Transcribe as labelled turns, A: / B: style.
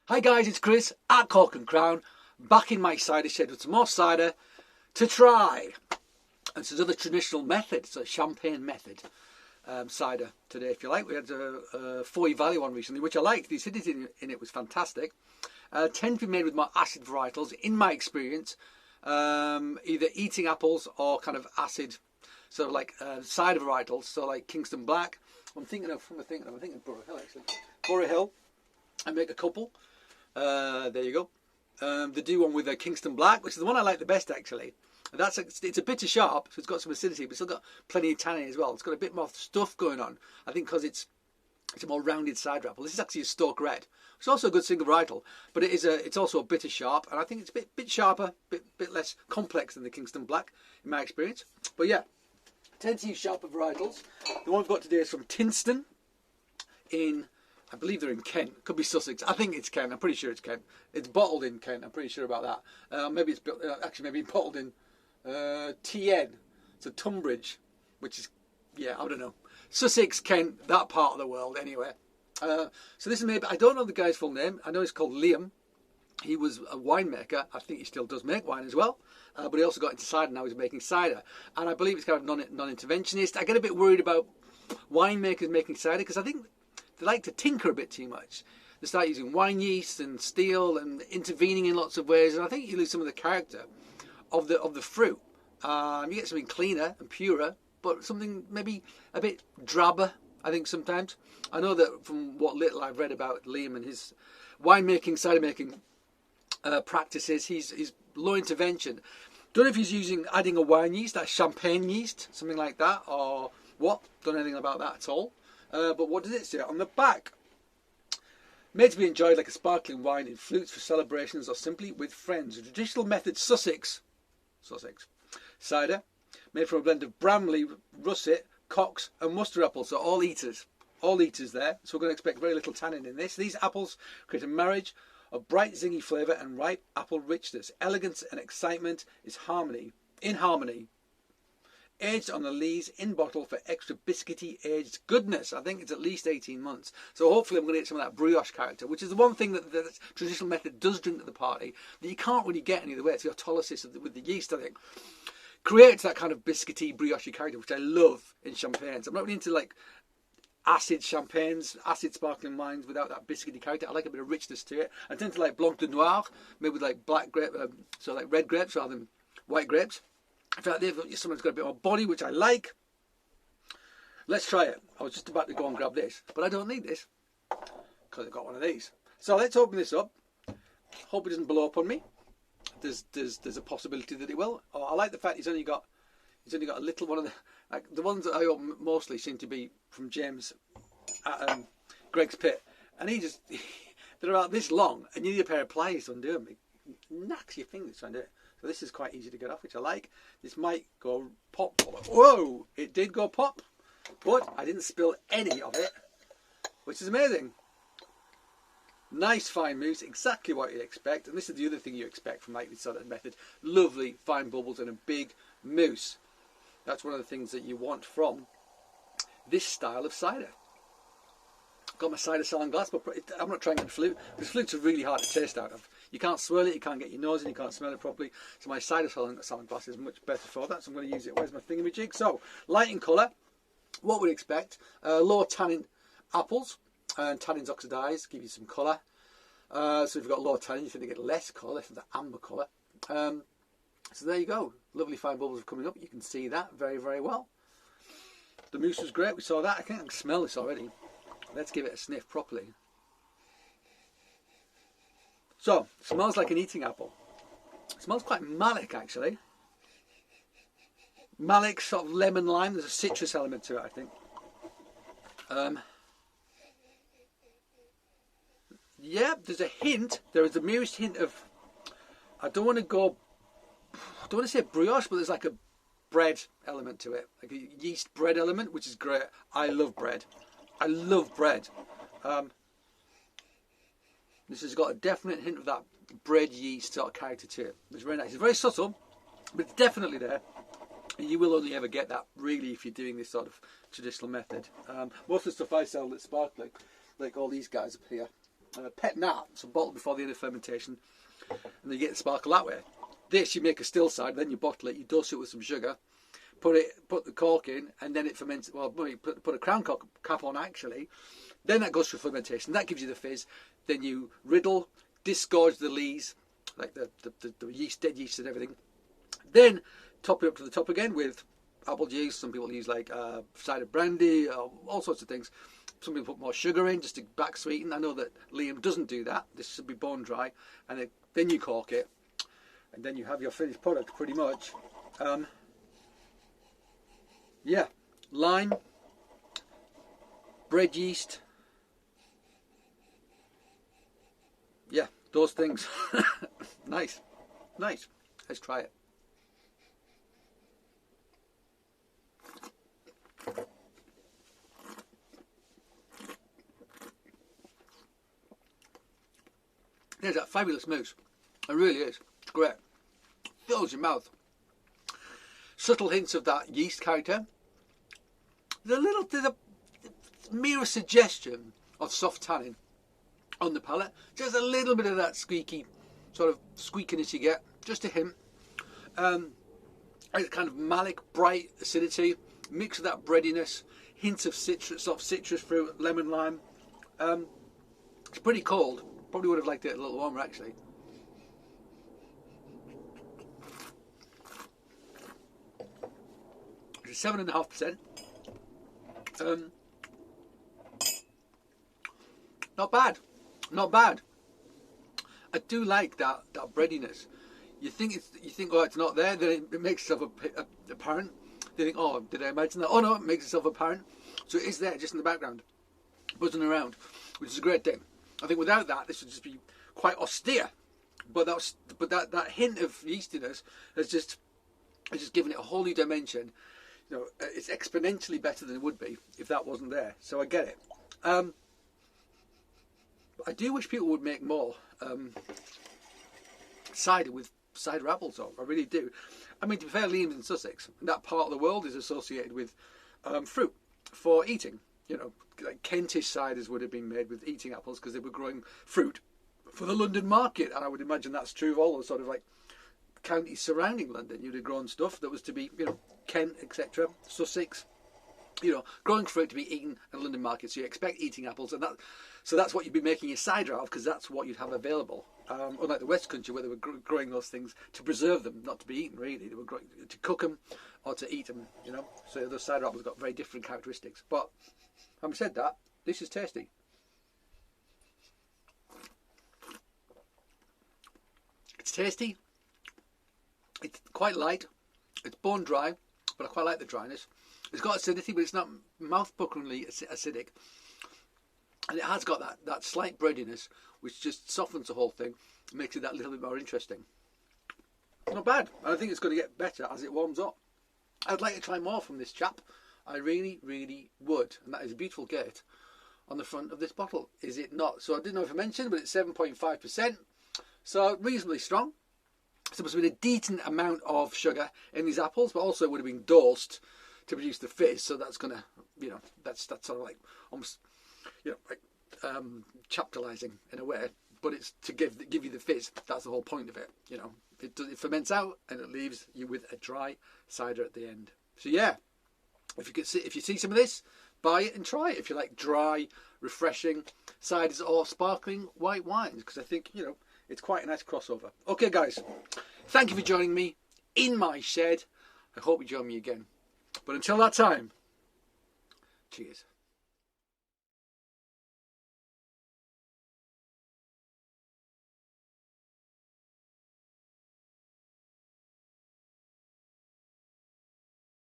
A: Hi guys, it's Chris at Cork and Crown, back in my cider shed with some more cider to try. And this is another traditional method, it's a champagne method cider today if you like. We had a Foy Valley one recently, which I liked. The acidity in it was fantastic. Tend to be made with more acid varietals, in my experience, either eating apples or kind of acid, sort of like cider varietals, so like Kingston Black. I'm thinking of Borough Hill actually. Borough Hill, I make a couple. There you go. They do one with a Kingston Black, which is the one I like the best actually. And it's a bit sharp, so it's got some acidity, but it's still got plenty of tannin as well. It's got a bit more stuff going on, I think, because it's a more rounded cider apple. This is actually a Stoke Red. It's also a good single varietal, but it's also a bit sharp, and I think it's a bit sharper, bit less complex than the Kingston Black in my experience. But yeah, tend to use sharper varietals. The one we've got today is from Tinston in, I believe they're in Kent. Could be Sussex. I think it's Kent. I'm pretty sure it's Kent. It's bottled in Kent. I'm pretty sure about that. Maybe it's maybe bottled in TN. So Tunbridge, which is, yeah, I don't know. Sussex, Kent, that part of the world anyway. So this is maybe, I don't know the guy's full name. I know he's called Liam. He was a winemaker. I think he still does make wine as well. But he also got into cider. Now he's making cider. And I believe it's kind of non-interventionist. I get a bit worried about winemakers making cider because I think they like to tinker a bit too much. They start using wine yeast and steel and intervening in lots of ways. And I think you lose some of the character of the fruit. You get something cleaner and purer, but something maybe a bit drabber, I think, sometimes. I know that from what little I've read about Liam and his winemaking, cider making practices, he's low intervention. Don't know if he's adding a wine yeast, that champagne yeast, something like that, or what. Don't know anything about that at all. But what does it say on the back? Made to be enjoyed like a sparkling wine in flutes for celebrations or simply with friends. A traditional method Sussex cider, made from a blend of Bramley, russet, Cox and mustard apples. So all eaters there. So we're going to expect very little tannin in this. These apples create a marriage of bright zingy flavour and ripe apple richness. Elegance and excitement is in harmony. Aged on the lees in bottle for extra biscuity aged goodness. I think it's at least 18 months. So hopefully I'm going to get some of that brioche character, which is the one thing that the traditional method does drink at the party that you can't really get any other way. It's the autolysis with the yeast, I think. Creates that kind of biscuity brioche character, which I love in champagnes. I'm not really into like acid champagnes, acid sparkling wines without that biscuity character. I like a bit of richness to it. I tend to like Blanc de Noir, made with like black grape, so like red grapes rather than white grapes. I feel like someone's got a bit more body, which I like. Let's try it. I was just about to go and grab this, but I don't need this because I've got one of these. So let's open this up. Hope it doesn't blow up on me. There's a possibility that it will. Oh, I like the fact he's only got a little one of the ones that I open mostly seem to be from James at Greg's Pit, and they're about this long, and you need a pair of pliers to undo them. It knacks your fingers trying to do it. So this is quite easy to get off, which I like. This might go pop. Whoa! It did go pop, but I didn't spill any of it, which is amazing. Nice fine mousse, exactly what you'd expect. And this is the other thing you expect from like this sort of method. Lovely fine bubbles and a big mousse. That's one of the things that you want from this style of cider. Got my cider selling glass, but I'm not trying to get a flute, because flutes are really hard to taste out of. You can't swirl it, you can't get your nose in, you can't smell it properly. So my cider selling glass is much better for that, so I'm going to use it. Where's my thingamajig? So, light in colour, what we'd expect. Low tannin apples, and tannins oxidise, give you some colour. So if you've got low tannin, you think they get less colour, less of the amber colour. So there you go. Lovely fine bubbles are coming up. You can see that very, very well. The mousse was great. We saw that. I can smell this already. Let's give it a sniff properly. So, smells like an eating apple. It smells quite malic actually. Malic, sort of lemon lime. There's a citrus element to it, I think. Yeah, there's a hint. There is the merest hint of, I don't want to say brioche, but there's like a bread element to it. Like a yeast bread element, which is great. I love bread. This has got a definite hint of that bread yeast sort of character to it. It's very nice. It's very subtle, but it's definitely there. And you will only ever get that really if you're doing this sort of traditional method. Most of the stuff I sell that's sparkling, like all these guys up here, pet nat, so bottle before the end of fermentation, and then you get the sparkle that way. This, you make a still cider, then you bottle it, you dose it with some sugar, put the cork in, and then it ferments. Well, you put a crown cork cap on actually. Then that goes through fermentation. That gives you the fizz. Then you riddle, disgorge the lees, like the yeast, dead yeast and everything. Then top it up to the top again with apple juice. Some people use like cider brandy, all sorts of things. Some people put more sugar in just to back sweeten. I know that Liam doesn't do that. This should be bone dry, and then you cork it, and then you have your finished product pretty much. Yeah, lime, bread yeast. Yeah, those things. Nice. Let's try it. There's that fabulous mousse. It really is. It's great. Fills your mouth. Subtle hints of that yeast character. There's a mere suggestion of soft tannin on the palate. Just a little bit of that squeaky, sort of squeakiness you get. Just a hint. A kind of malic, bright acidity. Mix of that breadiness. Hints of citrus, soft citrus fruit, lemon, lime. It's pretty cold. Probably would have liked it a little warmer actually. It's 7.5%. Not bad. I do like that breadiness. You think oh, it's not there, then it makes itself apparent. You think, oh, did I imagine that? Oh no, it makes itself apparent. So it is there, just in the background, buzzing around, which is a great thing. I think without that, this would just be quite austere. But that hint of yeastiness has just given it a whole new dimension. You know, it's exponentially better than it would be if that wasn't there. So I get it. I do wish people would make more cider with cider apples on. I really do. I mean, to be fair, Liam's in Sussex. That part of the world is associated with fruit for eating. You know, like Kentish ciders would have been made with eating apples because they were growing fruit for the London market. And I would imagine that's true of all those sort of like counties surrounding London. You'd have grown stuff that was to be, you know, Kent, etc., Sussex, you know, growing fruit to be eaten at London market. So you expect eating apples, and that's what you'd be making your cider out of, because that's what you'd have available. Unlike the West Country, where they were growing those things to preserve them, not to be eaten really. They were growing to cook them or to eat them, you know. So those cider apples got very different characteristics. But having said that, this is tasty. It's tasty. It's quite light. It's bone dry, but I quite like the dryness. It's got acidity, but it's not mouth-puckeringly acidic. And it has got that slight breadiness, which just softens the whole thing, makes it that little bit more interesting. Not bad. And I think it's going to get better as it warms up. I'd like to try more from this chap. I really, really would. And that is a beautiful gate on the front of this bottle, is it not? So I didn't know if I mentioned, but it's 7.5%. So reasonably strong. So there must have been a decent amount of sugar in these apples, but also it would have been dosed to produce the fizz. So that's going to, you know, that's sort of like almost, you know, like chaptalizing in a way. But it's to give you the fizz. That's the whole point of it. You know, it ferments out and it leaves you with a dry cider at the end. So yeah, if you see some of this, buy it and try it if you like dry, refreshing ciders or sparkling white wines, because I think, you know, it's quite a nice crossover. Okay, guys, thank you for joining me in my shed. I hope you join me again. But until that time, cheers.